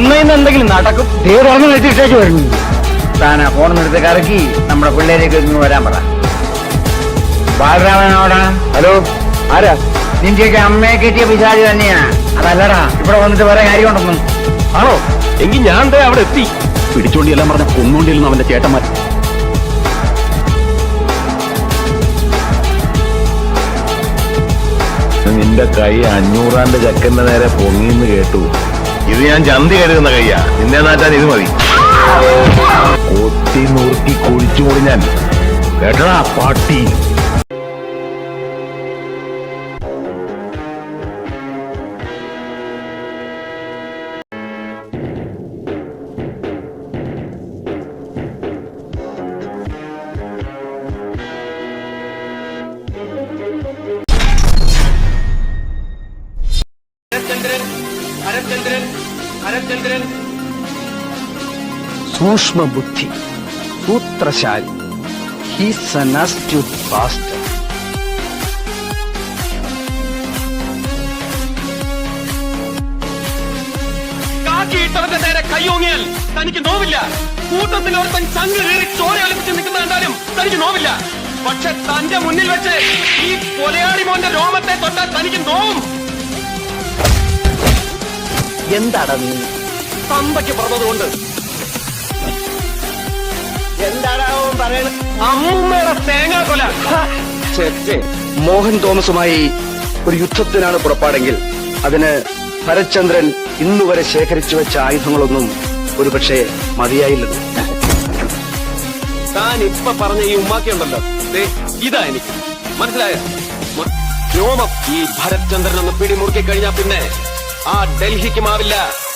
ഇന്ന് എന്തെങ്കിലും നടക്കും. തീർച്ചയായിട്ടും വരുന്നു. താനാ ഫോൺ എടുത്ത് കറക്കി നമ്മുടെ പിള്ളേരേക്ക് ഇങ്ങ് വരാൻ പറ. ബാലരാമനോടാ. ഹലോ, ആരാ? നിന്റെയൊക്കെ അമ്മയെ കെട്ടിയ പിശാചി തന്നെയാ. അതല്ലടാ ഇവിടെ വന്നിട്ട് വേറെ കാര്യമുണ്ടെന്നും. ആണോ? എങ്കിൽ ഞാൻ അവിടെ എത്തി. പിടിച്ചോണ്ടിയെല്ലാം പറഞ്ഞ കൊന്നുകൊണ്ടിരുന്നു അവന്റെ ചേട്ടന്മാർ. നിന്റെ കൈ 500 ചക്കന്റെ നേരെ പൊങ്ങിന്ന് കേട്ടു. ഇത് ഞാൻ ചന്തി കരുതുന്ന കയ്യാ. നിന്നെ നാട്ടാൻ ഇത് മതി. കൊത്തി നുറുക്കി കുഴിച്ചുകൂടി ഞാൻ. കേട്ടടാ പാട്ടി. സൂക്ഷ്മ ബുദ്ധി, സൂത്രശാലി. He's an astute bastard. കാക്കിയിട്ടവന്റെ നേരെ കൈയോങ്ങിയാൽ തനിക്ക് നോവില്ല. കൂട്ടത്തിൽ ഒരുത്തൻ ചങ്ങ് കീറി ചോര ഒലിപ്പിച്ച് നിൽക്കുന്ന കണ്ടാലും തനിക്ക് നോവില്ല. പക്ഷെ തന്റെ മുന്നിൽ വെച്ച് ഈ കൊലയാളി മോന്റെ രോമത്തെ തൊട്ടാൽ തനിക്ക് നോവും. എന്താടാ നീ തന്തയ്ക്ക് പറഞ്ഞതുകൊണ്ട് എന്താടാ പറയണത്? അമ്മൂമ്മയുടെ തേങ്ങാ കൊല. മോഹൻ തോമസുമായി ഒരു യുദ്ധത്തിനാണ് പുറപ്പാടെങ്കിൽ അതിന് ഭരത്ചന്ദ്രൻ ഇന്നുവരെ ശേഖരിച്ചു വെച്ച ആയുധങ്ങളൊന്നും ഒരുപക്ഷെ മതിയായില്ലത്. താൻ ഇപ്പൊ പറഞ്ഞ ഈ ഉമ്മാക്കിയുണ്ടല്ലോ, ഇതാ എനിക്ക് മനസ്സിലായ രോമം. ഈ ഭരത്ചന്ദ്രൻ ഒന്ന് പിടിമുറുക്കി കഴിഞ്ഞാൽ പിന്നെ ആ ഡൽഹിക്ക് മാവില്ല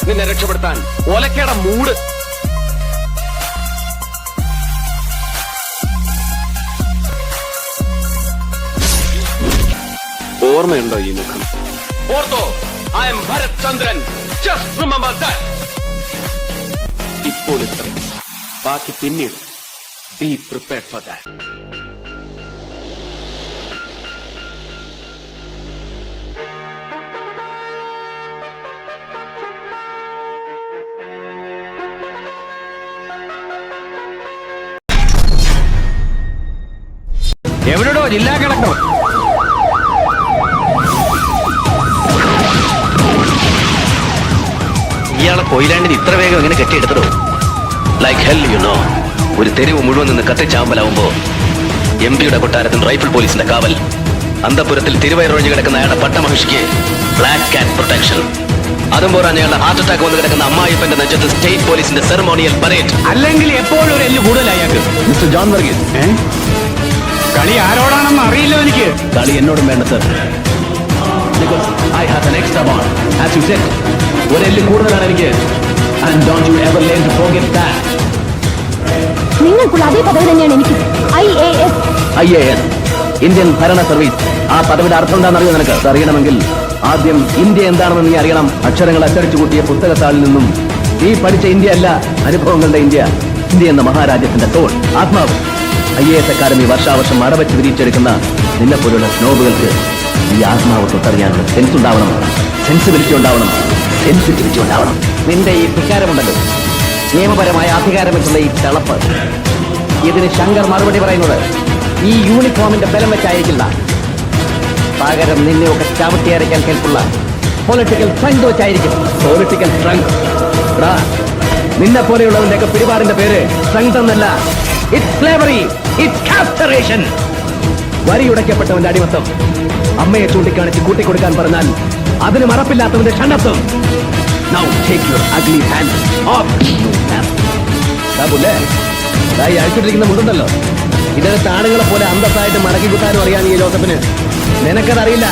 നിന്നെ രക്ഷപ്പെടുത്താൻ. ഒലക്കേട മൂട്. ഓർമ്മയുണ്ടോ ഈ മുഖം? ഓർത്തോ, I am Bharathchandran. Just remember that. ഇപ്പോൾ ഇത്ര, ബാക്കി പിന്നീട്. Be prepared for that. എവിടെയോ ജില്ലാ കളക്ടർ. ഇയാളെ കൊയിലാണ്ടിന് ഇത്ര വേഗം എങ്ങനെ കെട്ടിയെടുത്തോ? Like hell you know. ഒരു തെരുവ് മുഴുവൻ നിന്ന് കത്തിച്ചാമ്പലാവുമ്പോ MP-യുടെ കൊട്ടാരത്തിൽ റൈഫിൾ പോലീസിന്റെ കാവൽ. അന്തപുരത്തിൽ തിരുവയറൊഴിഞ്ഞ് കിടക്കുന്ന അയാളുടെ പട്ടമഹിഷിക്ക് ബ്ലാക്ക് കാറ്റ് പ്രൊട്ടക്ഷൻ. അതും പോരാൻ അയാളുടെ ഹാർട്ട് അറ്റാക്ക് വന്ന് കിടക്കുന്ന അമ്മായിപ്പന്റെ നെഞ്ചത്ത് സ്റ്റേറ്റ് പോലീസിന്റെ സെറമോണിയൽ പരേഡ്. അല്ലെങ്കിൽ എപ്പോഴും ഒരു എല്ല് കൂടുതലായി അയാൾക്ക്. മിസ്റ്റർ ജോൺ വർഗീസ്, കളി ആരോടാണെന്ന് അറിയില്ല എനിക്ക്. കളി എന്നോടും വേണ്ട sir. I have an extra bond. As you said, ഒരെല്ല് കൂടുതലാണ് എനിക്ക്. And don't you ever learn to forget that. നിങ്ങൾക്കുള്ള അതേ പദവി തന്നെയാണ് എനിക്ക്. IAS, ഇന്ത്യൻ ഭരണ സർവീസ്. ആ പദവിയുടെ അർത്ഥം എന്താണെന്നറിയോ നിനക്ക്? അറിയണമെങ്കിൽ ആദ്യം ഇന്ത്യ എന്താണെന്ന് നീ അറിയണം. അക്ഷരങ്ങൾ അച്ചടിച്ചു കൂട്ടിയ പുസ്തകത്താളിൽ നിന്നും നീ പഠിച്ച ഇന്ത്യ അല്ല, അനുഭവങ്ങളുടെ ഇന്ത്യ. ഇന്ത്യ എന്ന മഹാരാജ്യത്തിന്റെ തോൾ, ആത്മാവ്. IAS അക്കാദമി വർഷാവർഷം അടവച്ച് വിരിച്ചെടുക്കുന്ന നിന്നെപ്പോലുള്ള സ്നോബുകൾക്ക് ഈ ആത്മാവ് തൊട്ടറിയാനുള്ള സെൻസ് ഉണ്ടാവണം, സെൻസിബിലിറ്റി ഉണ്ടാവണം, സെൻസിറ്റിവിറ്റി ഉണ്ടാവണം. നിന്റെ ഈ ധിക്കാരമുണ്ടല്ലോ, നിയമപരമായ അധികാരം വെച്ചുള്ള ഈ തിളപ്പ്, ഇതിന് ശങ്കർ മറുപടി പറയുന്നത് ഈ യൂണിഫോമിന്റെ ബലം വെച്ചായിരിക്കില്ല. പകരം നിന്നെയൊക്കെ ചവിട്ടി അരയ്ക്കാൻ കേൾപ്പുള്ള പൊളിറ്റിക്കൽ സ്ട്രെങ്ത് വെച്ചായിരിക്കും. Political strength. നിന്നെ പോലെയുള്ളതിന്റെയൊക്കെ പിടിപാടിന്റെ പേര് സ്ട്രെങ്ത് എന്നല്ല, ഇറ്റ്സ് സ്ലേവറി, ഇറ്റ്സ് കാസ്റ്ററേഷൻ. വരിയുടയ്ക്കപ്പെട്ടവന്റെ അടിമത്തം. അമ്മയെ ചൂണ്ടിക്കാണിച്ച് കൂട്ടിക്കൊടുക്കാൻ പറഞ്ഞാൽ അതിന് മറപ്പില്ലാത്തവന്റെ ക്ഷണത്വം. Now take your ugly hand off. അഴിച്ചിട്ടിരിക്കുന്ന മുണ്ടുണ്ടല്ലോ, ഇതിനകത്ത് ആണുങ്ങളെ പോലെ അന്തസ്സായിട്ട് മടക്കി കുത്താനും അറിയാൻ ഈ ജോസഫിന്. നിനക്കതറിയില്ല.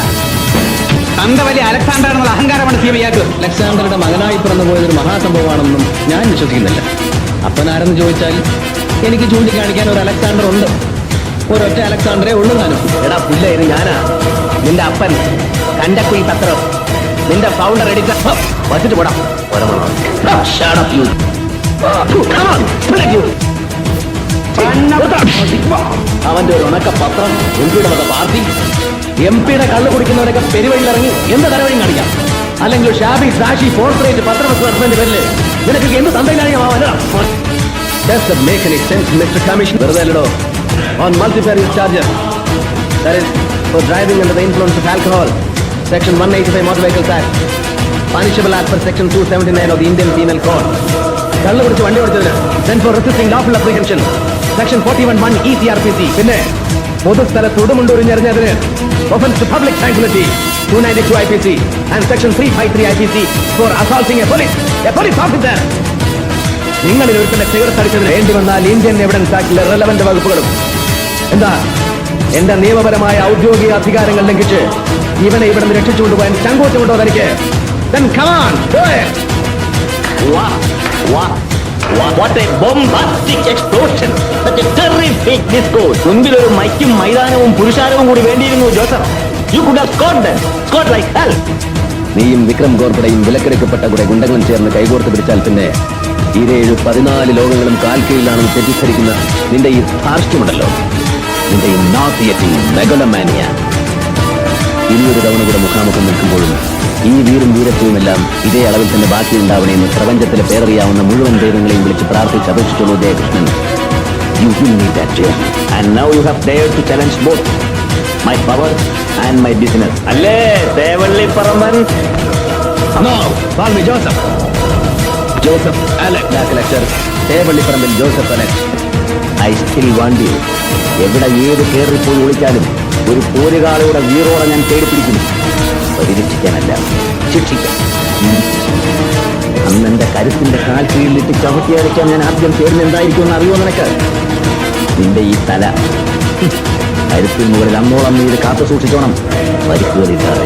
തന്റെ വലിയ അലക്സാണ്ടർ എന്നുള്ള അഹങ്കാരമാണ് സീമയ്യാക്ക്. അലക്സാണ്ടറുടെ മകനായി പിറന്നു പോയതൊരു മഹാസംഭവമാണെന്നും ഞാൻ വിശ്വസിക്കുന്നില്ല. അപ്പനാരെന്ന് ചോദിച്ചാൽ എനിക്ക് ചൂണ്ടിക്കാണിക്കാൻ ഒരു അലക്സാണ്ടർ ഉണ്ട്. ഒരൊറ്റ അലക്സാണ്ടറെ ഉള്ളു താനും. എടാ പുല്ല, ഇത് ഞാനാ നിന്റെ അപ്പൻ. കണ്ടക്കുയി പത്രം, നിന്റെ ഫൗണ്ടർ എഡിറ്റർ. വച്ചിട്ട് പോടാ. അവന്റെ ഒരു ഉണക്ക പത്രം, MP-യുടെ പാർട്ടി, MP-യുടെ കള്ളു കുടിക്കുന്നവരൊക്കെ പെരുവഴിയിലിറങ്ങി എന്ത് തരവഴിയും കാണിക്കാം. അല്ലെങ്കിൽ ഷാബി സാഷി പോർട്രേറ്റ് പത്രപ്രവർത്തനത്തിന്റെ പേരിൽ നിനക്ക് എന്ത് തന്തയിലാണ് വെറുതെ അല്ലടോ on multifarious charges that is for driving under the influence of alcohol, section 185 motor vehicles act, punishable as per section 279 of the Indian penal code. കള്ളു കുടിച്ച് വണ്ടി ഓടിച്ചതിന് then for resisting lawful apprehension, section 41(1) ECRPC. പിന്നെ പൊതുസ്ഥലത്ത് ഉടുമുണ്ടൊരിഞ്ഞെറിഞ്ഞതിന് offense to public tranquility, 292 IPC and section 353 IPC for assaulting a police officer. നിങ്ങളിൽ ഒരുത്തന്നെ cigarette അടിച്ചതിന് വേണ്ടി വന്നാൽ Indian evidence ആക്ടിലെ relevant വകുപ്പുകളും എന്താ എന്റെ നിയമപരമായ ഔദ്യോഗിക അധികാരങ്ങൾ ലംഘിച്ച് ഇവനെ ഇവിടെ നിന്ന് രക്ഷിച്ചുകൊണ്ടുപോകാൻ ചങ്കൂറ്റമുണ്ടോ തനിക്ക്? Then come on, do it. What a bombastic explosion! Such a terrific discourse! മുൻപിൽ ഒരു മൈക്കും മൈതാനവും പുരുഷാരവും കൂടി വേണ്ടിയിരുന്നു Joseph. You could have scored like hell. നീയും വിക്രം ഗോർബടയും വിലക്കെടുക്കപ്പെട്ട കുറെ ഗുണ്ടകളും ചേർന്ന് കൈകോർത്ത് പിടിച്ചാൽ പിന്നെ ഈ 14 ലോകങ്ങളും കാൽക്കീഴിലാണെന്ന് തെറ്റിദ്ധരിക്കുന്ന നിന്റെ ഈ ധാർഷ്ട്യമുണ്ടല്ലോ, നിന്റെ ഈ nauseating megalomania, ഇനിയൊരു തവണ കൂടെ മുഖാമുഖം നിൽക്കുമ്പോഴും ഈ വീറും വീരത്വവുമെല്ലാം ഇതേ അളവിൽ തന്നെ ബാക്കിയുണ്ടാവണമെന്ന് പ്രപഞ്ചത്തിലെ പേരറിയാവുന്ന മുഴുവൻ ദൈവങ്ങളെയും വിളിച്ച് പ്രാർത്ഥിച്ച് അപേക്ഷിച്ചുള്ളൂ Jayakrishnan. You will need that chair. And now you have dared to challenge both my power and my business. അല്ലേ Devalli Paramban? No, call me Joseph. Joseph Alex. Lecture. Thevallyparambil Joseph Alex. I still want you. എവിടെ ഏത് കയറിപ്പോയി വിളിച്ചാലും ഒരു പോരുകാളുടെ വീറോടെ ഞാൻ തേടിപ്പിടിക്കുന്നു. പരിരക്ഷിക്കാനല്ല, ശിക്ഷിക്കാൻ. അന്നെന്റെ കരുത്തിന്റെ കാൽ കീഴിലിട്ട് ചവിട്ടിയരയ്ക്കാൻ ഞാൻ ആദ്യം ചേർന്ന് എന്തായിരിക്കുമെന്ന് അറിയോ നിനക്ക്? നിന്റെ ഈ തല കരുത്തിന് മുകളിൽ അന്നോളം നീ ഇത് കാത്തു സൂക്ഷിച്ചോണം. പരിക്കുകളില്ലാതെ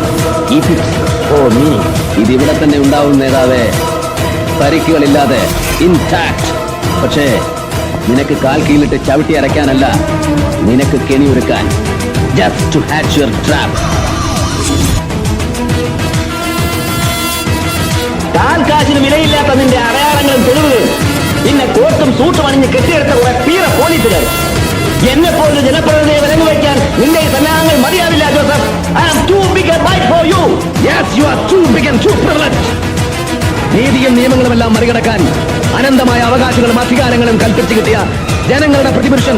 ഇതിവിടെ തന്നെ ഉണ്ടാവും നേതാവേ, പരിക്കുകളില്ലാതെ ഇൻടാക്ട്. പക്ഷേ നിനക്ക് കാൽ കീഴിലിട്ട് ചവിട്ടി അരയ്ക്കാനല്ല, നിനക്ക് കെണിയൊരുക്കാൻ. Just to hatch your trap. കാശിന് വിലയില്ലാത്ത നിന്റെ അടയാളങ്ങളും തെളിവുകളും പിന്നെ കോട്ടും സൂട്ടും അണിഞ്ഞ് കെട്ടിയെടുത്ത കുറെ പീറ പോലീസുകാർ. എന്നെ പോലെ ജനപ്രതിനിധിയെ വിലങ്ങ് വയ്ക്കാൻ നിന്റെ ഈ സന്നാഹങ്ങൾ മതിയാവില്ല Joseph. I am too big a bite for you. Yes, you are too big and too privileged. നീതിയും നിയമങ്ങളുമെല്ലാം മറികടക്കാൻ അനന്തമായ അവകാശങ്ങളും അധികാരങ്ങളും കൽപ്പിച്ചു കിട്ടിയ ജനങ്ങളുടെ പ്രതിപുരുഷൻ,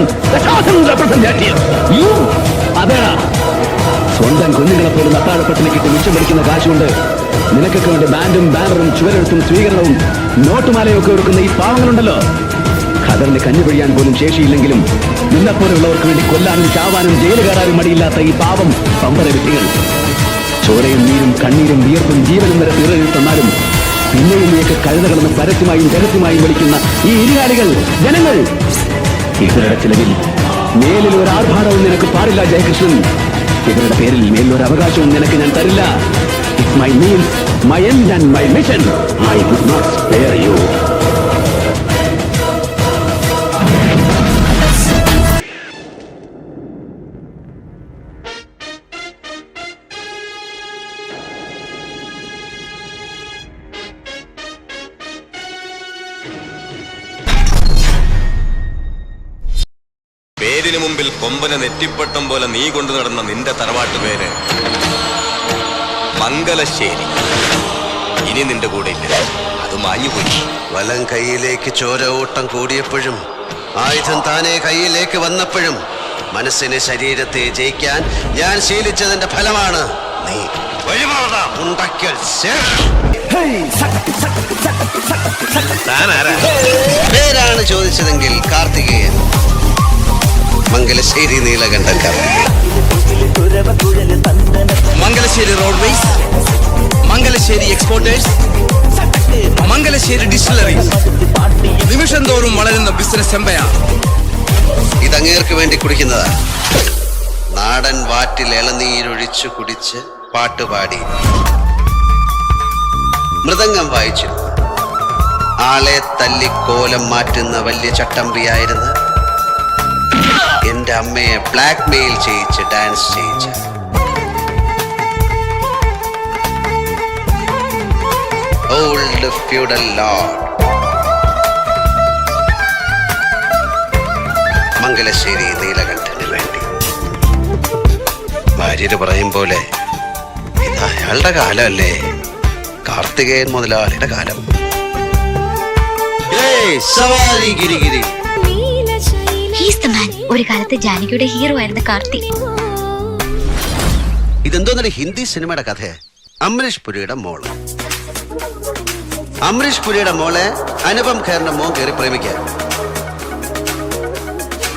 അതേടാ. സ്വന്തം കുഞ്ഞുങ്ങളെ പോലും അത്താഴപ്പട്ടിന് കിട്ടി മിച്ചം പിടിക്കുന്ന കാശുകൊണ്ട് നിനക്കൊക്കെ വേണ്ടി ബാൻഡും ബാനറും ചുവരെഴുത്തും സ്വീകരണവും നോട്ടുമാലയൊക്കെ ഒരുക്കുന്ന ഈ പാവങ്ങളുണ്ടല്ലോ, ഖദറിന് കഞ്ഞു പിഴിയാൻ പോലും ശേഷിയില്ലെങ്കിലും നിന്നെപ്പോലെയുള്ളവർക്ക് വേണ്ടി കൊല്ലാനും ചാവാനും ജയില് കയറാനും മടിയില്ലാത്ത ഈ പാവം പമ്പര വിട്ടികൾ. ചോരയും നീരും കണ്ണീരും വിയർപ്പും ജീവനും വരെ തീരെഴുതി തന്നാലും പിന്നെയും നീയൊക്കെ കഴുതകളെന്ന് പരസ്യമായും രഹസ്യമായും വിളിക്കുന്ന ഈ ഇരുകാലികൾ ജനങ്ങൾ, ഇവരുടെ ചിലവിൽ മേലിൽ ഒരു ആർഭാടവും നിനക്ക് പാടില്ല ജയകൃഷ്ണൻ. ഇവരുടെ പേരിൽ മേലൊരു അവകാശവും നിനക്ക് ഞാൻ തരില്ല. It's my means, my end and my mission. I would not spare you. പേരിന് മുമ്പിൽ കൊമ്പനെ നെറ്റിപ്പട്ടം പോലെ നീ കൊണ്ടു നടന്ന നിന്റെ തറവാട്ട് പേര് മംഗലശ്ശേരി. ഇനി നിന്റെ കൂടെ ഇല്ല, അത് മാഞ്ഞുപോയി. വലം കൈയിലേക്ക് ചോര ഓട്ടം കൂടിയപ്പോഴും ആയുധം താനെ കൈയിലേക്ക് വന്നപ്പോഴും മനസ്സിനെ ശരീരത്തെ ജയിക്കാൻ ഞാൻ ശീലിച്ചതിന്റെ ഫലമാണ് നീ ഉണ്ടാക്കിയ പേരാണ് ചോദിച്ചതെങ്കിൽ Karthikeyan, Mangalassery Neelakantan. Mangalassery roadways, Mangalassery exporters, Mangalassery distilleries, നിമിഷം തോറും വളരുന്ന ബിസിനസ് എംപയർ. ഇതങ്ങേർക്ക് വേണ്ടി കുടിക്കുന്നതാ. നാടൻ വാറ്റിൽ ഇളനീരൊഴിച്ചു കുടിച്ച് പാട്ടുപാടി മൃദംഗം വായിച്ചു ആളെ തല്ലിക്കോലം മാറ്റുന്ന വലിയ ചട്ടമ്പിയായിരുന്ന എന്റെ അമ്മയെ ബ്ലാക്ക് മെയിൽ ചെയ്യിച്ച് ഡാൻസ് ചെയ്യിച്ച ഓൾഡ് ഫ്യൂഡൽ ലോർഡ് മംഗലശ്ശേരി നീലകണ്ഠന് വേണ്ടി. ഭാര്യര് പറയും പോലെ ഇത് അയാളുടെ കാലമല്ലേ, കാർത്തികേയൻ മുതലാളിയുടെ കാലം. സവാരി ഗിരിഗിരി. ഒരു കാലത്ത് ജാനകിയുടെ ഹീറോ ആയിരുന്ന കാർത്തി. ഇതെന്തോന്നൊരു ഹിന്ദി സിനിമയുടെ കഥ. അമരീഷ് പുരിയുടെ മോള്. അമരീഷ് പുരിയുടെ മോളെ അനുപം ഖേറിന്റെ മോൻ കയറി പ്രേമിക്കാൻ.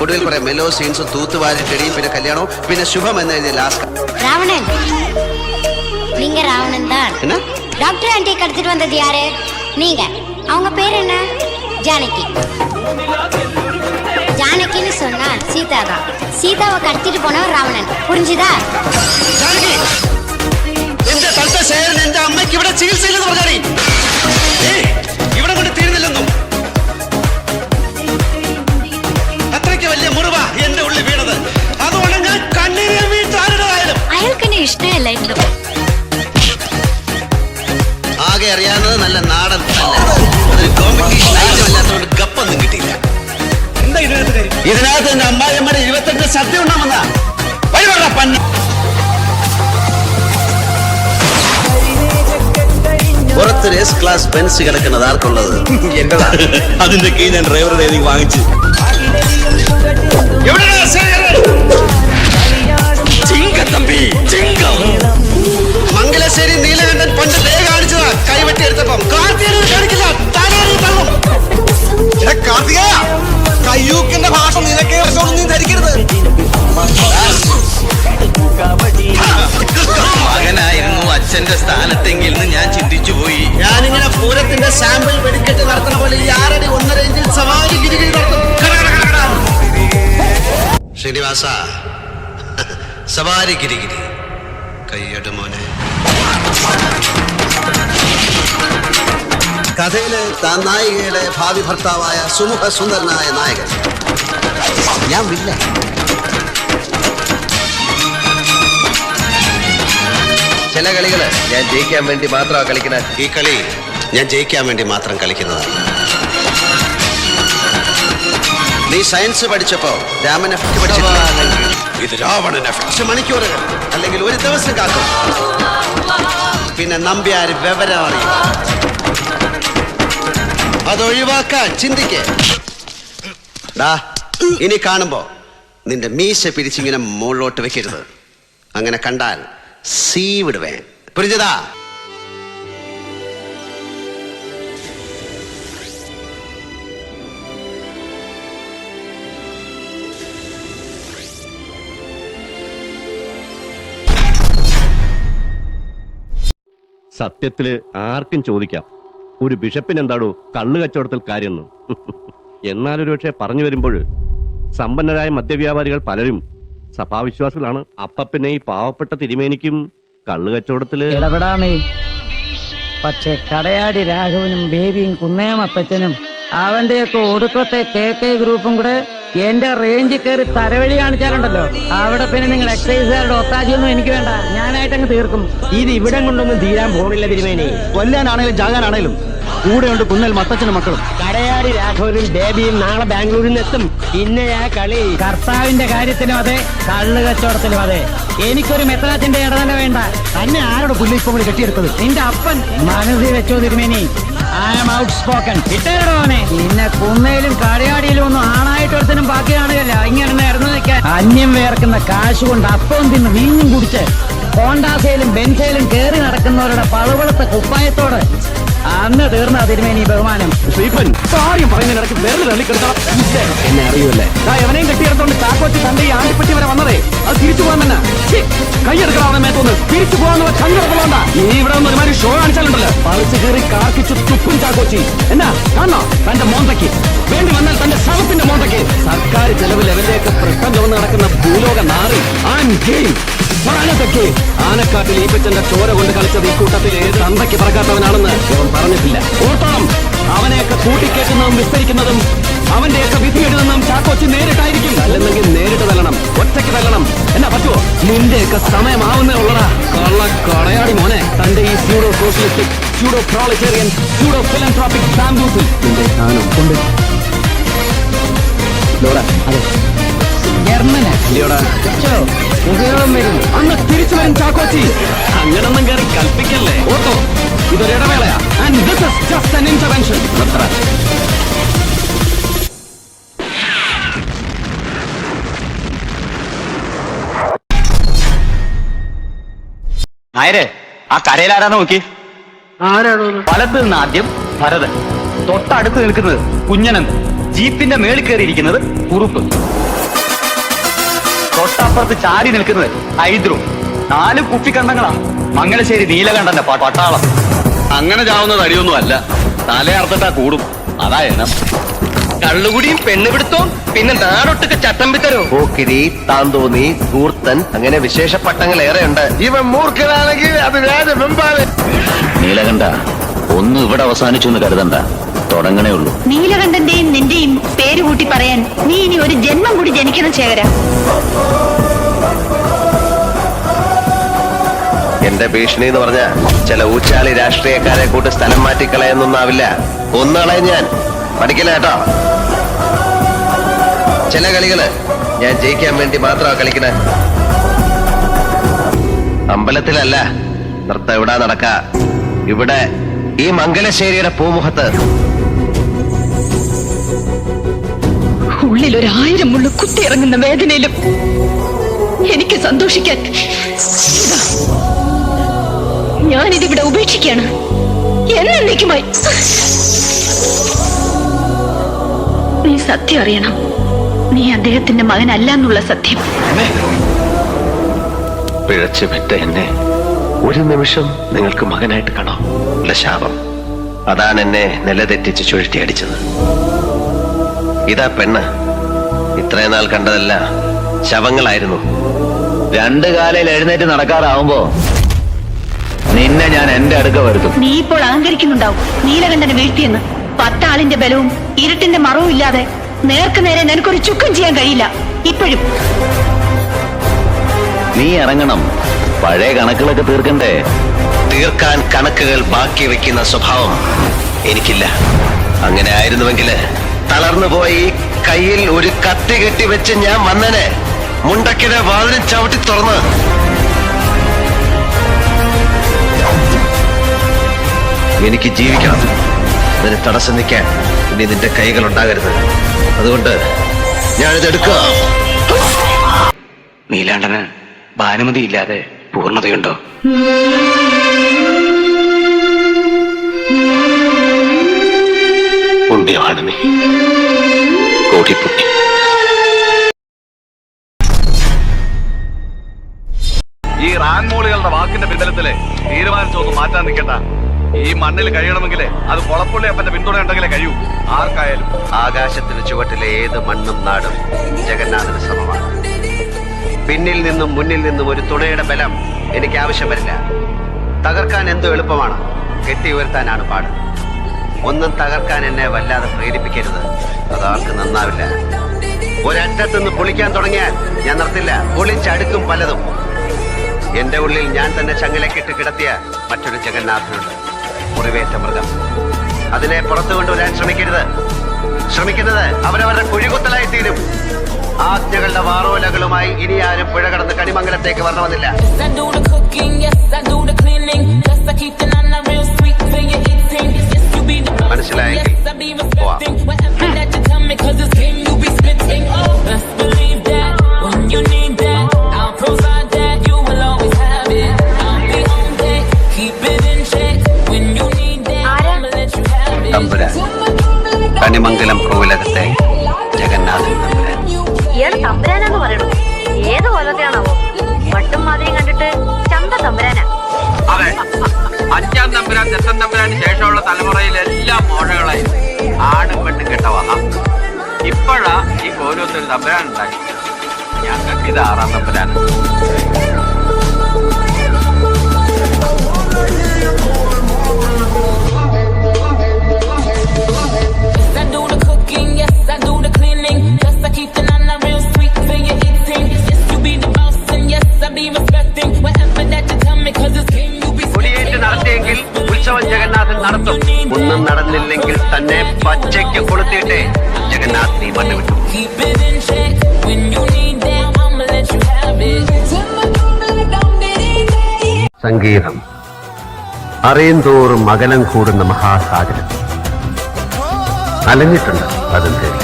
ഒടുവിൽ കുറെ മെലോ സീൻസും തൂത്തുവാരി ചെടിയും പിന്നെ കല്യാണവും പിന്നെ ശുഭം എന്ന് എഴുതിയ ലാസ്റ്റ്. ராவணன் நீங்க ராவணன் தான். என்ன டாக்டர் ஆண்டி கடத்திட்டு வந்தது யாரு? நீங்க. அவங்க பேர் என்ன? ஜானகி. ஜானகின்னு சொன்னா சீதா தான். சீதாவை கடத்திட்டு போனவர் ராவணன். புரிஞ்சுதா? എന്റെ തന്റെ ശേരൻ എന്റെ അമ്മയ്ക്ക് ഇവിടെ ചികിത്സയില്ലെന്ന് പറഞ്ഞാടി. ഇവിടെ കൊണ്ട് തീരുന്നില്ലെന്നും അത്രയ്ക്ക് വലിയ മുറിവ എന്റെ ഉള്ളിൽ വീണത്. അതുകൊണ്ട് ഞാൻ കണ്ണീരെ വീട്ടാരുടേതായാലും അയാൾക്കെന്നെ ഇഷ്ടമല്ലായിരുന്നു. ആകെ അറിയാവുന്നത് നല്ല നാടൻ അതൊരു കോമ്പറ്റീഷൻ ഐറ്റം അല്ലാത്തതുകൊണ്ട് ഗപ്പൊന്നും കിട്ടിയില്ല. ഇതിനകത്ത് എന്റെ അമ്മായിയമ്മയുടെ 28 സത്യം ഉണ്ടാമെന്നാ വഴിവെള്ള പന്ന. പുറത്തൊരു എസ് ക്ലാസ് ബെൻസ് കിടക്കുന്നത് ആർക്കുള്ളത്? അതിന്റെ കീ ഞാൻ ഡ്രൈവറുടെ ഏതെങ്കിലും വാങ്ങിച്ചു. മംഗലശ്ശേരി നീലകണ്ഠൻ പണ്ട് ദേ കാണിച്ചതാ. കൈവെട്ടി എടുത്തപ്പം കാണിക്കില്ല. കയ്യൂക്കിന്റെ ഭാഷ നിനക്കേ നീ ധരിക്കരുത്. മകനായിരുന്നു അച്ഛന്റെ സ്ഥാനത്തെങ്കിൽ ഞാൻ ചിന്തിച്ചു പോയി. ഞാനിങ്ങനെ പൂരത്തിന്റെ സാമ്പിൾ വെടിക്കെട്ട് നടത്തുന്ന പോലെ ഈ 6 അടി 1.5 ഇഞ്ചിൽ സവാരി ഗിരിഗിരി നടത്തും. ശ്രീനിവാസ സവാരി ഗിരിഗിരി കയ്യട് മോനെ. കഥയില് താൻ നായികയുടെ ഭാവി ഭർത്താവായ സുമുഖ സുന്ദരനായ നായകൻ. ഞാൻ വില്ല. ചില കളികള് ഞാൻ ജയിക്കാൻ വേണ്ടി മാത്രമാണ് കളിക്കുന്നത്. ഈ കളി ഞാൻ ജയിക്കാൻ വേണ്ടി മാത്രം കളിക്കുന്നതാണ്. നീ സയൻസ് പഠിച്ചപ്പോ രാമൻ എഫക്ട് പഠിച്ചിട്ടില്ല. ഇത് രാവണൻ എഫക്ട്. മണിക്കൂറുകൾ അല്ലെങ്കിൽ ഒരു ദിവസം കാക്കും. പിന്നെ നമ്പ്യാര് വിവരം അറിയും. അതൊഴിവാക്കാൻ ചിന്തിക്കേ. ഇനി കാണുമ്പോ നിന്റെ മീശ പിരിച്ചിങ്ങനെ മുകളിലോട്ട് വെക്കരുത്. അങ്ങനെ കണ്ടാൽ സീ വിടുവേ. പുരിഞ്ഞതാ? സത്യത്തില് ആർക്കും ചോദിക്കാം, ഒരു ബിഷപ്പിന് എന്താടോ കള്ളു കച്ചവടത്തിൽ കാര്യമെന്ന്. എന്നാലൊരു പക്ഷേ പറഞ്ഞു വരുമ്പോൾ സമ്പന്നരായ മദ്യവ്യാപാരികൾ പലരും സഭാവിശ്വാസികളാണ്. അപ്പ പിന്നെ ഈ പാവപ്പെട്ട തിരുമേനിക്കും കള്ളു കച്ചവടത്തില് ഇടപെടാമേ. പക്ഷെ കടയാടി രാഘവനും ബേബിയും കുന്നേമത്തച്ഛനും അവന്റെയൊക്കെ ഒടുക്കത്തെ KK ഗ്രൂപ്പും കൂടെ എന്റെ റേഞ്ചിൽ കയറി തരവഴി കാണിച്ചാലുണ്ടല്ലോ, അവിടെ പിന്നെ നിങ്ങൾ എക്സൈസുകാരുടെ ഒത്താശയൊന്നും എനിക്ക് വേണ്ട. ഞാനായിട്ടങ്ങ് തീർക്കും. ഇത് ഇവിടെ കൊണ്ടൊന്നും തീരാൻ പോണില്ല തിരുമേനി. കൊല്ലാനാണേലും ജാകാനാണേലും കൂടെയുണ്ട് കുന്നൽ മത്തച്ഛനും മക്കളും. കടയാടി രാഘവനും ബേബിയും നാളെ ബാംഗ്ലൂരിൽ നിന്ന് എത്തും. പിന്നെ ആ കളി കർത്താവിന്റെ കാര്യത്തിലും അതെ, കള്ളു കച്ചവടത്തിലും അതെ. എനിക്കൊരു മെത്രാത്തിന്റെ ഇടതല വേണ്ട. തന്നെ ആരോട് പുല്ല് ഇപ്പൊ കെട്ടിയെടുത്തത്? നിന്റെ അപ്പൻ മനസ്സിൽ വെച്ചോ തിരുമേനി. I am outspoken. ഇട്ടേടോനെ. പിന്നെ കുന്നയിലും കടയാടിയിലും ഒന്നും ആണായിട്ടൊരുത്തനും ബാക്കി കാണുകയല്ല. ഇങ്ങനെ നേർന്നു നിൽക്കാൻ അന്യം വേർക്കുന്ന കാശ് കൊണ്ട് അപ്പവും തിന്ന് വീഞ്ഞും കുടിച്ച് ഹോണ്ടാസയിലും ബെൻസയിലും കേറി നടക്കുന്നവരുടെ പളുവളത്ത കുപ്പായത്തോട് അന്ന് തീർന്ന തിരുമേനി ബഹുമാനം. ശ്രീപ്പൻ കാര്യം പറയുന്നതിന് ഇടയ്ക്ക് വേറെ തള്ളിക്കെടുക്കണം. എന്നെ അറിയുമല്ലേ? എവനെയും കെട്ടിയെടുത്തോണ്ട് ചാക്കോച്ചി തന്റെ ഈ ആണ്ടിപ്പെട്ടി വരെ വന്നതേ അത് തിരിച്ചു പോകാൻ തന്നെ. കൈയെടുക്കണം മേത്തോന്ന് തിരിച്ചു പോകാന്നുള്ള ചങ്കടപ്പുള്ളതാ. ഇനി ഇവിടെ ഒന്ന് ഒരുമാതിരി ഷോ കാണിച്ചാലുണ്ടല്ലോ, പറിച്ചു കയറി കാർക്കിച്ചു തുപ്പും ചാക്കോച്ചി. എന്നാ കാണോ തന്റെ മോന്തയ്ക്ക് വേണ്ടി വന്നാൽ തന്റെ ശവത്തിന്റെ മോന്തയ്ക്ക്. സർക്കാർ ചെലവ് ലെവലിലേക്ക് പ്രശ്നം ചുവന്ന് നടക്കുന്ന ഭൂലോക നാറി ആനക്കാട്ടിൽ ഈപ്പച്ചന്റെ ചോര കൊണ്ട് കളിച്ചത് ഈ കൂട്ടത്തിൽ ഏത് തന്തയ്ക്ക് പറക്കാത്തവനാണെന്ന് ഇവൻ പറഞ്ഞിട്ടില്ല. ഓർത്തോളം അവനെയൊക്കെ കൂട്ടിക്കേറ്റുന്നതും വിസ്തരിക്കുന്നതും അവന്റെയൊക്കെ വിധി എഴുതുന്നതും ചാക്കോച്ചി നേരിട്ടായിരിക്കും. അല്ലെന്നെങ്കിൽ നേരിട്ട് തല്ലണം, ഒറ്റയ്ക്ക് തല്ലണം. എന്നാ പറ്റുമോ? നിന്റെയൊക്കെ സമയമാവുന്നേ ഉള്ളടാ കള്ള കടയാടി മോനെ. തന്റെ ഈ pseudo socialistic, pseudo proletarian, pseudo philanthropic സാംബൂസിൽ നിന്റെ സ്ഥാനം കൊണ്ട് അതെ ജർമ്മന ഉപയോഗം വരും. അന്ന് തിരിച്ചു വരും ചാക്കോച്ചി. അങ്ങനൊന്നും കയറി കൽപ്പിക്കല്ലേ. ഓട്ടോ ഇതൊരു ഇടവേളയാ. And this is just an intervention. നിർത്തണം. നായരെ, ആ കരയിലാരാന്ന് നോക്കി. വലത്ത് നിന്ന് ആദ്യം ഭരതൻ, തൊട്ടടുത്ത് നിൽക്കുന്നത് കുഞ്ഞനന്ത്, ജീപ്പിന്റെ മേളിൽ കയറിയിരിക്കുന്നത് കുറുപ്പ്, തൊട്ടപ്പുറത്ത് ചാരി നിൽക്കുന്നത് ഹൈദ്രു. 4 കുപ്പിക്കണ്ടങ്ങളാ. മംഗലശ്ശേരി നീലകണ്ഠന്റെ പട്ടാളം. അങ്ങനെ ചാവുന്നത് അരിയൊന്നും അല്ല, തലയർത്തിട്ടാ കൂടും. അതാ എനം. കള്ളുകുടിയും പെണ്ണുപിടുത്തവും പിന്നെ നാടൊട്ടുക്ക് ചട്ടം പിത്തരോ. പോക്കിരി, താന്തോന്നി, ധൂർത്തൻ, അങ്ങനെ വിശേഷ പട്ടങ്ങൾ ഏറെയുണ്ട്. ഇവൻ മൂർഖനാണെങ്കിൽ അത് രാജവെമ്പാണ്. നീലകണ്ഠ, ഒന്നും ഇവിടെ അവസാനിച്ചു എന്ന് കരുതണ്ട, തുടങ്ങണേ ഉള്ളൂ. നീലകണ്ഠന്റെയും നിന്റെയും പേര് കൂട്ടി പറയാൻ നീ ഇനി ഒരു ജന്മം കൂടി ജനിക്കണം ശേഖര. എന്റെ ഭീഷണി എന്ന് പറഞ്ഞ ചില ഊച്ചാളി രാഷ്ട്രീയക്കാരെ കൂട്ട് സ്ഥലം മാറ്റിക്കളയെന്നൊന്നാവില്ല. ഒന്നുകളെ ഞാൻ പഠിക്കില്ല കേട്ടോ. ചില കളികള് ഞാൻ ജയിക്കാൻ വേണ്ടി മാത്രമാണ് കളിക്കണേ. അമ്പലത്തിലല്ല, നൃത്തം ഇവിടെ നടക്ക. ഇവിടെ ഈ മംഗലശ്ശേരിയുടെ പൂമുഖത്ത്. ഉള്ളിൽ 1000 മുള്ളു കുത്തിയിറങ്ങുന്ന വേദനയിലും എനിക്ക് സന്തോഷിക്കാൻ ഞാനിതിവിടെ ഉപേക്ഷിക്കാണ് എന്നേക്കുമായി. നീ സത്യം അറിയണം. നീ അദ്ദേഹത്തിന്റെ മകനല്ല എന്നുള്ള സത്യം. പിഴച്ചു പെറ്റ എന്നെ ഒരു നിമിഷം നിങ്ങൾക്ക് മകനായിട്ട് കാണാം. അല്ല, ശാപം. അതാണ് എന്നെ നിലതെറ്റിച്ച് ചുഴറ്റി അടിച്ചത്. ഇതാ പെണ്ണ്. ഇത്രയും നാൾ കണ്ടതല്ല ശവങ്ങളായിരുന്നു. 2 കാലയിൽ എഴുന്നേറ്റ് നടക്കാറാവുമ്പോ നിന്നെ ഞാൻ എന്റെ അടുക്ക വരുത്തും. നീ ഇപ്പോൾ അഹങ്കരിക്കുന്നുണ്ടാവും നീലകണ്ഠനെ വീഴ്ത്തിയെന്ന്. 10 ആളിന്റെ ബലവും ഇരുട്ടിന്റെ മറവും ഇല്ലാതെ നേർക്ക് നേരെ നിനക്കൊരു ചുക്കം ചെയ്യാൻ കഴിയില്ല. ഇപ്പോഴും നീ ഇറങ്ങണം. പഴയ കണക്കുകളൊക്കെ തീർക്കണ്ടേ? തീർക്കാൻ കണക്കുകൾ ബാക്കി വെക്കുന്ന സ്വഭാവം എനിക്കില്ല. അങ്ങനെ ആയിരുന്നുവെങ്കിൽ തളർന്നു പോയി കയ്യിൽ ഒരു കത്തി കെട്ടി വെച്ച് ഞാൻ വന്നനെ. മുണ്ടക്കിടെ വാതിലും ചവിട്ടി തുറന്ന് എനിക്ക് ജീവിക്കണം. അതിന് തടസ്സം നിൽക്കാൻ ഇനി നിന്റെ കൈകൾ ഉണ്ടാകരുത്. അതുകൊണ്ട് ഞാനിതെടുക്കുക. നീലാണ്ടന് ഭാനുമതി ഇല്ലാതെ പൂർണ്ണതയുണ്ടോ? പുണ്യമാണ് നീ, കോടിപ്പുണ്യം. ഈ റാങ്മോളുകളുടെ വാക്കിന്റെ പിൻബലത്തില് തീരുമാനിച്ചൊന്നും മാറ്റാൻ നിൽക്കണ്ട. ഈ മണ്ണിൽ കഴിയണമെങ്കിലേ അത് കൊളപ്പുള്ളി അപ്പന്റെ പിന്തുണ ഉണ്ടെങ്കിലേ കഴിയൂ. ആർക്കായാലും ആകാശത്തിന് ചുവട്ടിലെ ഏത് മണ്ണും നാടും ജഗന്നാഥന് സമമാണ്. പിന്നിൽ നിന്നും മുന്നിൽ നിന്നും ഒരു തുണയുടെ ബലം എനിക്ക് ആവശ്യം വരില്ല. തകർക്കാൻ എന്തോ എളുപ്പമാണ്, കെട്ടി ഉയർത്താനാണ് പാട്. ഒന്നും തകർക്കാൻ എന്നെ വല്ലാതെ പ്രേരിപ്പിക്കരുത്, അതാർക്ക് നന്നാവില്ല. ഒരറ്റത്തുനിന്ന് പൊളിക്കാൻ തുടങ്ങിയാൽ ഞാൻ നിർത്തില്ല. പൊളിച്ചടുക്കും പലതും. എന്റെ ഉള്ളിൽ ഞാൻ തന്നെ ചങ്ങലക്കിട്ട് കിടത്തിയ മറ്റൊരു ജഗന്നാഥനുണ്ട്, മുറിവേറ്റ മൃഗം. അതിനെ പുറത്തു കൊണ്ടുവരാൻ ശ്രമിക്കുന്നത് അവരവരുടെ കുഴികുത്തലായി തീരും. ആജ്ഞകളുടെ വാറോലകളുമായി ഇനി ആരും പുഴ കടന്ന് കണിമംഗലത്തേക്ക് വരണമെന്നില്ല. മനസ്സിലായെങ്കിൽ പോവാം. തമ്പുരാൻ, കണിമംഗലം കോവിലകത്തെ ജഗന്നാഥൻ തമ്പുരാൻ. ഇയാള് തമ്പുരാനാന്ന് പറയണു. ഏത് കൊല്ലത്തെയാണാവോ? വട്ടും മാതിരിയും കണ്ടിട്ട് ചന്ത തമ്പുരാനാ. അതെ, 5ാം തമ്പുരാൻ 8ാം തമ്പുരാന് ശേഷമുള്ള തലമുറയിലെല്ലാം മോഴകളായി ആണും പെണ്ണും കെട്ടവാ. ഇപ്പോഴാ ഈ ഓരോരുത്തരും തമ്പുരാൻ ഉണ്ടാക്കി. ഞങ്ങൾക്ക് ഇത് 6ാം തമ്പുരാൻ. കൊടിയേറ്റ് നടത്തിയെങ്കിൽ ഉത്സവം ജഗന്നാഥൻ നടത്തും. ഒന്നും നടന്നില്ലെങ്കിൽ തന്നെ പച്ചയ്ക്ക് കൊളുത്തിയിട്ടേ ജഗന്നാഥ് നീ മണ്ണ് വിട്ടു. സംഗീതം അറിയും തോറും അകലം കൂടുന്ന മഹാസാഗരം അലഞ്ഞിട്ടുണ്ട് അതും തേടി.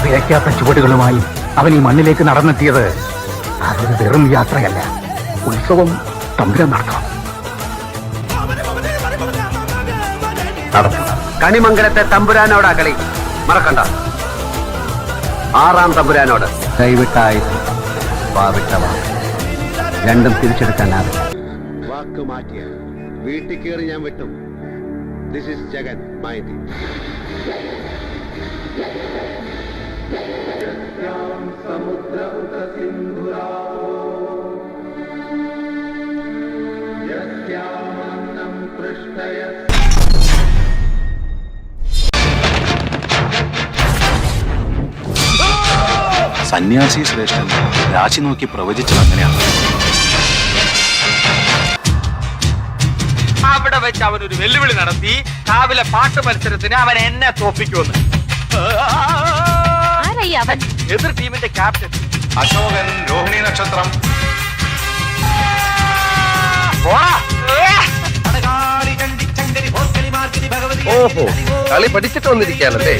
പിഴയ്ക്കാത്ത ചുവടുകളുമായി അവൻ ഈ മണ്ണിലേക്ക് നടന്നെത്തിയത് അതൊരു വെറും യാത്രയല്ല, ഉത്സവം തമ്പുരാൻ നടക്കണം. കണിമംഗലത്തെ തമ്പുരാനോടാ കളി, മറക്കണ്ട. 6-ാം തമ്പുരാനോട്. കൈവിട്ടായി വാവിട്ടവാ രണ്ടും തിരിച്ചെടുക്കാനാവില്ല. വാക്ക് മാറ്റിയ വീട്ടിൽ കയറി ഞാൻ വിട്ടു. This is Jagan Maithi. സന്യാസി ശ്രേഷ്ഠൻ രാശി നോക്കി പ്രവചിച്ചത് അങ്ങനെയാണ്. അവിടെ വെച്ച് അവനൊരു വെല്ലുവിളി നടത്തി. രാവിലെ പാട്ട് മത്സരത്തിന് അവൻ എന്നെ തോപ്പിക്കുമെന്ന്. അവൻ എതിർ ടീമിന്റെ ക്യാപ്റ്റൻ അശോകൻ, രോഹിണി നക്ഷത്രം. ഓഹോ, കളി പഠിച്ചിട്ട് വന്നിരിക്കാനല്ലേ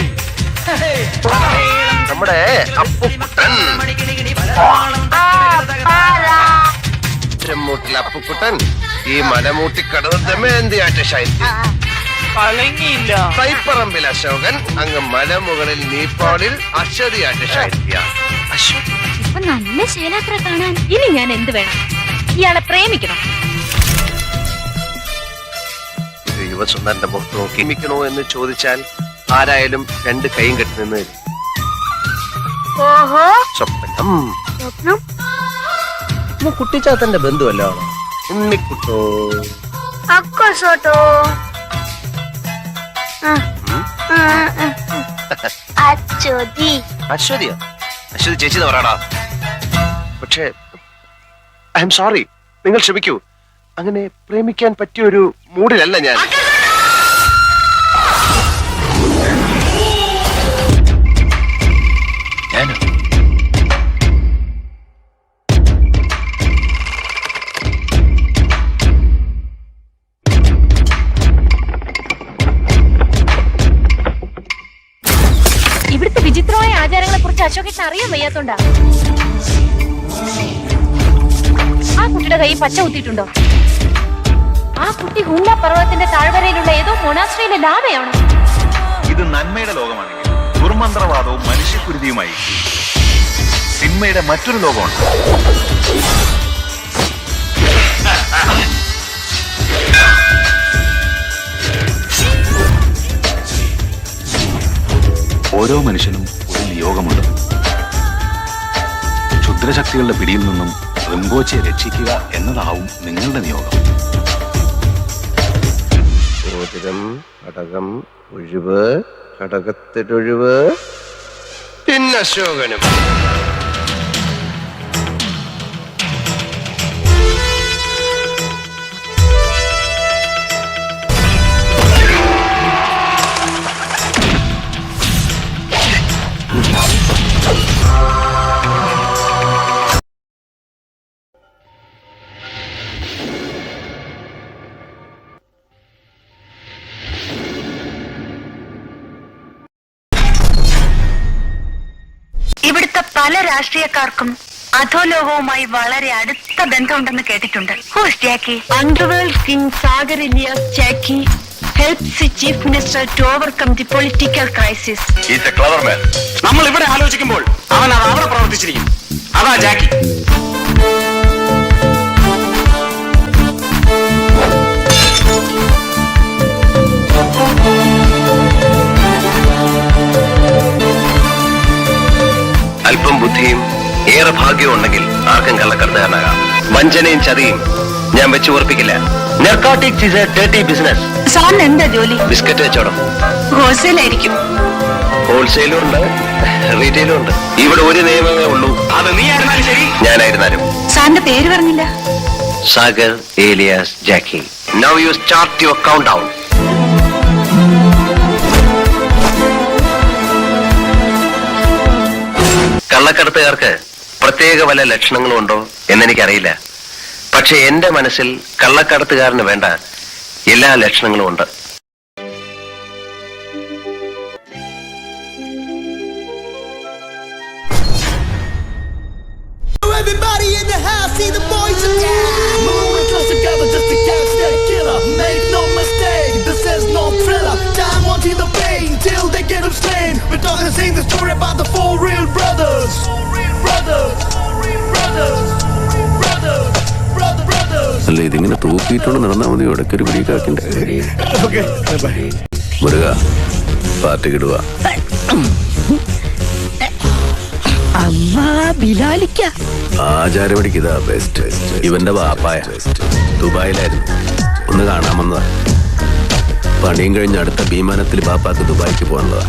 നമ്മുടെ അപ്പുക്കുട്ടൻ. മൂട്ടിൽ അപ്പുക്കുട്ടൻ ഈ മലമൂട്ടി കടന്ന് ദമയന്തിയായിട്ട് ശൈത്യം. തൈപ്പറമ്പിൽ അശോകൻ അങ്ങ് മലമുകളിൽ നീപ്പാളിൽ അശ്വതിയായിട്ട് ശൈത്യ. ഇപ്പൊ നല്ല ശേലാത്ര കാണാൻ ഇനി ഞാൻ എന്ത് വേണം? ഇയാളെ പ്രേമിക്കണം. യുവസുന്ദരന്റെ മുഖത്ത് നോക്കി മിക്കണോ എന്ന് ചോദിച്ചാൽ ആരായാലും 2 കൈയും കെട്ടി നിന്ന് സ്വപ്നം. കുട്ടിച്ചാത്തന്റെ ബന്ധുവല്ലോ ഉണ്ണിക്കുട്ടോ. അശ്വതിയോ? അശ്വതി ചേച്ചി പറയാടാ. പക്ഷേ ഐ എം സോറി, നിങ്ങൾ ക്ഷമിക്കൂ. അങ്ങനെ പ്രേമിക്കാൻ പറ്റിയ ഒരു മൂഡിലല്ല ഞാൻ. ഇവിടുത്തെ വിചിത്രമായ ആചാരങ്ങളെ കുറിച്ച് അശോകേട്ടന് അറിയാൻ വയ്യാത്തോണ്ടാ. ആ കുട്ടിയുടെ കൈ പച്ച കുത്തിയിട്ടുണ്ടോ? ആ കുട്ടി ഹുങ്ക പർവ്വതത്തിന്റെ താഴ്വരയിലുള്ള ഏതോ മൊണാസ്ട്രിയിലെ ലാവയാണ്. ഇത് നന്മയുടെ ലോകമാണെങ്കിൽ ദുർമന്ത്രവാദവും മനുഷ്യക്കുരുതിയുമായി സിനിമയുടെ മറ്റൊരു ലോകമുണ്ട്. ഓരോ മനുഷ്യനും ഒരു നിയോഗമുണ്ട്. ക്ഷുദ്രശക്തികളുടെ പിടിയിൽ നിന്നും റിംബോച്ചയെ രക്ഷിക്കുക എന്നതാവും നിങ്ങളുടെ നിയോഗം. മോതിരം, കടകം, ഒഴിവ്, കടകത്തിലൊഴിവ്, പിന്നെ അശോകനും. ഇവിടുത്തെ പല രാഷ്ട്രീയക്കാർക്കും അധോലോകവുമായി വളരെ അടുത്ത ബന്ധമുണ്ടെന്ന് കേട്ടിട്ടുണ്ട്. Who's Jackie? Underworld king Sagar Ilyas Jackie helps the chief minister to overcome the political crisis. He's a clever man. നമ്മൾ ഇവിടെ ആലോചിക്കുമ്പോൾ അവൻ അത് അവിടെ പ്രവർത്തിച്ചിരിക്കും. അതാ ജാക്കി. അല്പം ബുദ്ധിയും ഏറെ ഭാഗ്യവും ഉണ്ടെങ്കിൽ ആർക്കും കള്ളക്കടത്തുകാരനാകാം. വഞ്ചനയും ചതിയും ഞാൻ വെച്ച് ഓർപ്പിക്കില്ല. Narcotics is a dirty business. സാറിന് എന്താ ജോലി? ബിസ്ക്കറ്റ് കച്ചവടം. ഹോൾസെയിൽ ആയിരിക്കും. ഹോൾസെയിലും ഉണ്ട്, റീറ്റെയിലും ഉണ്ട്. ഇവിടെ ഒരു നിയമമേ ഉള്ളൂ, അത് നീ ആയിരുന്നാലും ശരി, ഞാനായിരുന്നാലും. സാറിന്റെ പേര് പറഞ്ഞില്ല. Sagar alias Jackie. Now you start your countdown. കള്ളക്കടത്തുകാർക്ക് പ്രത്യേക വല്ല ലക്ഷണങ്ങളും ഉണ്ടോ എന്നെനിക്കറിയില്ല. പക്ഷെ എന്റെ മനസ്സിൽ കള്ളക്കടത്തുകാരന് വേണ്ട എല്ലാ ലക്ഷണങ്ങളും ഉണ്ട്. Everybody in the house, see the boys are down. Moving close together just to catch that killer. Make no mistake, this is no thriller. Time won't heal the pain till they get him slain. We're talking, sing the story about the four real brothers. Brothers, brothers, brothers, brothers. അല്ല, ഇതിങ്ങനെ തൂക്കിയിട്ടോണ്ട് നടന്നാൽ മതി. ഇടയ്ക്കൊരു പിടിക്കാക്കിണ്ട്. മുരുക പാർട്ടിക്കിടുക. ആചാരപടിക്ക് ഇതാ best. ഇവന്റെ വാപ്പായ ദുബായിലായിരുന്നു, ഒന്ന് കാണാമെന്നതാ. പണിയും കഴിഞ്ഞ് അടുത്ത വിമാനത്തിൽ ബാപ്പാക്ക് ദുബായിക്ക് പോകാനുള്ളതാ.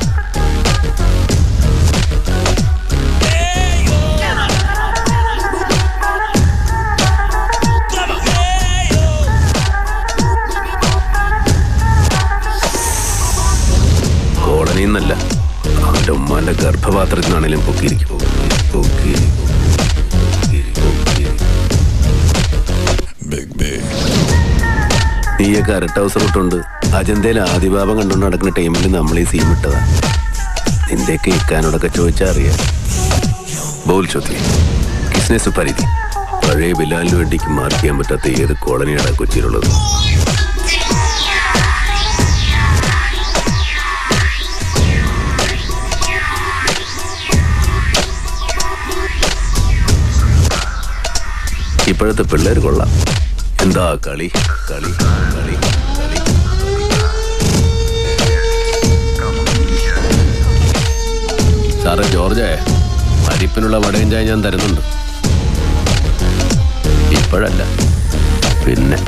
കോളനിന്നല്ല, അവന്റെ ഉമ്മാന്റെ ഗർഭപാത്രത്തിനാണേലും പൊക്കിയിരിക്കും. നീയൊക്കെ അരട്ട ഹൗസ് ഇട്ടുണ്ട്. അജന്തയിൽ ആദിഭാവം കണ്ടുകൊണ്ട് നടക്കുന്ന ടൈമിൽ നമ്മൾ ഈ സീം ഇട്ടതാ. നിന്റെയൊക്കെ ഇക്കാനോടൊക്കെ ചോദിച്ചാൽ അറിയാം. ബോൾ ചോദ്യ കിസ്നെ സുപരിധി. പഴയ ബിലാലിന് വേണ്ടിക്ക് മാർക്ക് ചെയ്യാൻ പറ്റാത്ത ഏത് കോളനിയാണ് കൊച്ചിയിലുള്ളത്? ഇപ്പോഴത്തെ പിള്ളേർ കൊള്ളാം. എന്താ കളി കളി കളി കളി. സാറേ ജോർജേ, അരിപ്പിനുള്ള വടയും ചായ ഞാൻ തരുന്നുണ്ട്. ഇപ്പോഴല്ല, പിന്നെ.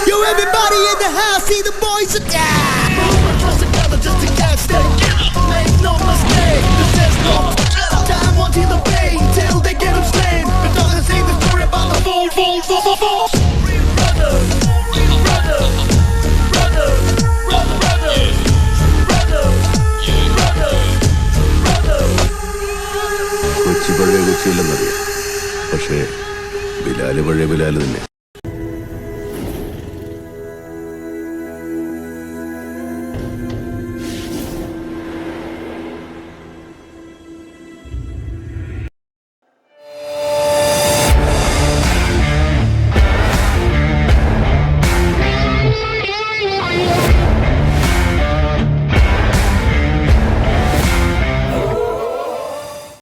Yo, everybody in the house, see the boys are down. Moving close together just to catch that killer. Make no mistake, this is no thriller. Time won't heal the pain till they get him slain. We're talking, sing the story about the four brothers. Brothers, brothers, brothers, brothers, brothers. Kochi പഴയ കൊച്ചിയില്ലെന്നറിയാം, പക്ഷേ ബിലാല് പഴയ ബിലാല് തന്നെ.